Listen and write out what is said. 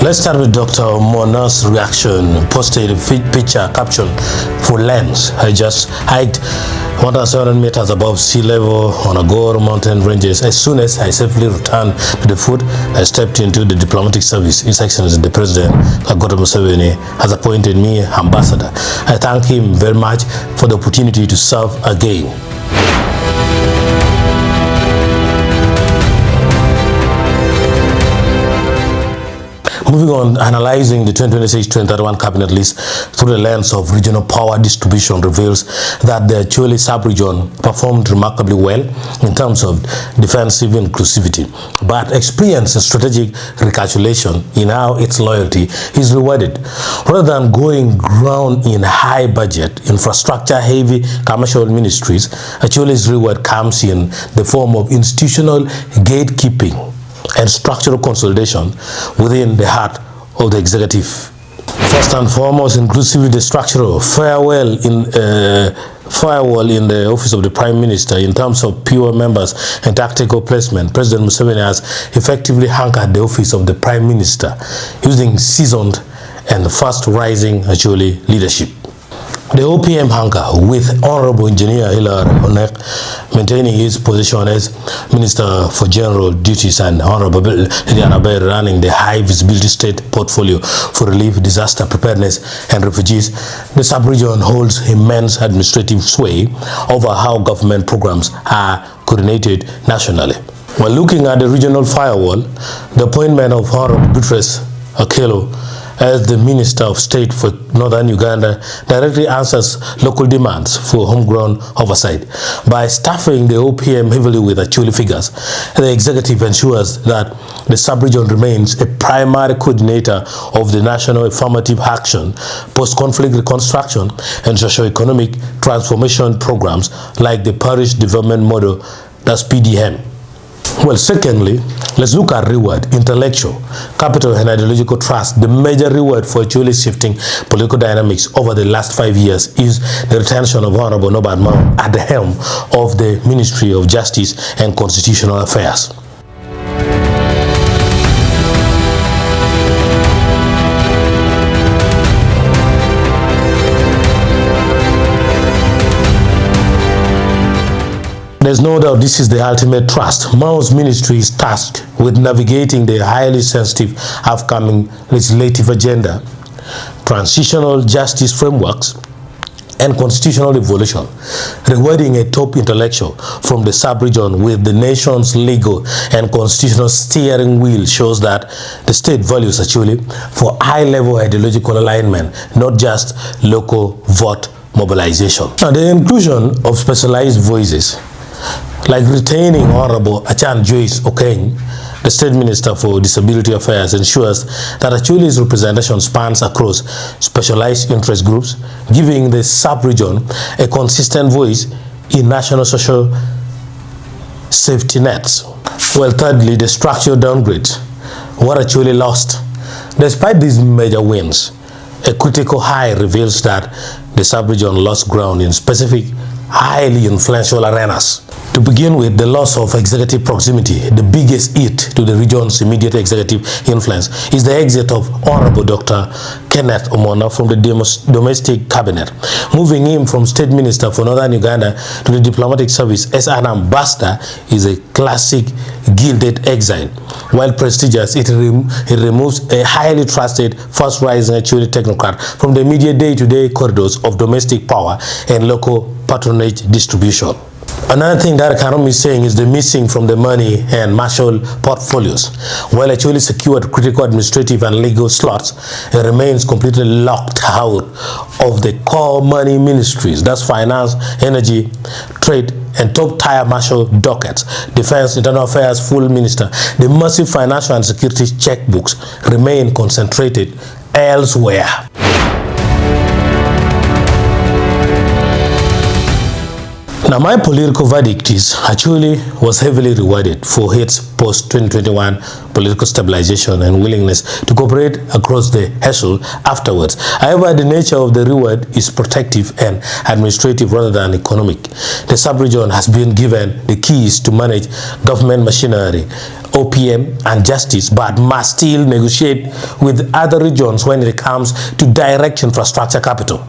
Let's start with Dr. Omona's reaction. Posted a picture caption for Lens. I just hiked 1,700 meters above sea level on a Gore mountain ranges. As soon as I safely returned to the foot, I stepped into the diplomatic service. His Excellency the President, Museveni, has appointed me ambassador. I thank him very much for the opportunity to serve again. Moving on, analyzing the 2026-2031 cabinet list through the lens of regional power distribution reveals that the Acholi sub-region performed remarkably well in terms of defensive inclusivity, but experienced a strategic recalculation in how its loyalty is rewarded. Rather than going ground in high-budget, infrastructure-heavy commercial ministries, Acholi's reward comes in the form of institutional gatekeeping and structural consolidation within the heart of the executive. First and foremost, inclusivity structural firewall in the office of the Prime Minister in terms of pure members and tactical placement. President Museveni has effectively anchored the office of the Prime Minister using seasoned and fast-rising Acholi leadership. The OPM anchor, with Honorable Engineer Hilar Onek maintaining his position as Minister for General Duties and Honorable Lidiana Bay running the high visibility state portfolio for relief, disaster preparedness and refugees, the sub-region holds immense administrative sway over how government programs are coordinated nationally. While looking at the regional firewall, the appointment of Honorable Beatrice Akello as the Minister of State for Northern Uganda directly answers local demands for homegrown oversight. By staffing the OPM heavily with Acholi figures, the executive ensures that the sub-region remains a primary coordinator of the national affirmative action, post-conflict reconstruction, and socio-economic transformation programs like the Parish Development Model, that's PDM. Well, secondly, let's look at reward, intellectual, capital, and ideological trust. The major reward for actually shifting political dynamics over the last 5 years is the retention of Honorable Norbert at the helm of the Ministry of Justice and Constitutional Affairs. There's no doubt this is the ultimate trust. Mao's ministry is tasked with navigating the highly sensitive upcoming legislative agenda, transitional justice frameworks, and constitutional evolution. Rewarding a top intellectual from the sub-region with the nation's legal and constitutional steering wheel shows that the state values actually for high-level ideological alignment, not just local vote mobilization. Now, the inclusion of specialized voices, like retaining Honorable Achan Joyce Okenyi, the State Minister for Disability Affairs, ensures that Acholi's representation spans across specialized interest groups, giving the sub-region a consistent voice in national social safety nets. Well, thirdly, the structural downgrade, what Acholi lost. Despite these major wins, a critical high reveals that the sub-region lost ground in specific highly influential arenas. To begin with, the loss of executive proximity, the biggest hit to the region's immediate executive influence, is the exit of Honorable Dr. Kenneth Omona from the domestic cabinet. Moving him from State Minister for Northern Uganda to the diplomatic service as an ambassador is a classic gilded exile. While prestigious, it removes a highly trusted, fast-rising Acholi technocrat from the immediate day-to-day corridors of domestic power and local patronage distribution. Another thing that I cannot miss saying is the missing from the money and martial portfolios. While Acholi secured critical administrative and legal slots, it remains completely locked out of the core money ministries, that's finance, energy, trade, and top-tier martial dockets, defense, internal affairs, full minister. The massive financial and security checkbooks remain concentrated elsewhere. Now, my political verdict is Acholi was heavily rewarded for its post-2021 political stabilization and willingness to cooperate across the hassle afterwards. However, the nature of the reward is protective and administrative rather than economic. The sub-region has been given the keys to manage government machinery, OPM and justice, but must still negotiate with other regions when it comes to direct infrastructure capital.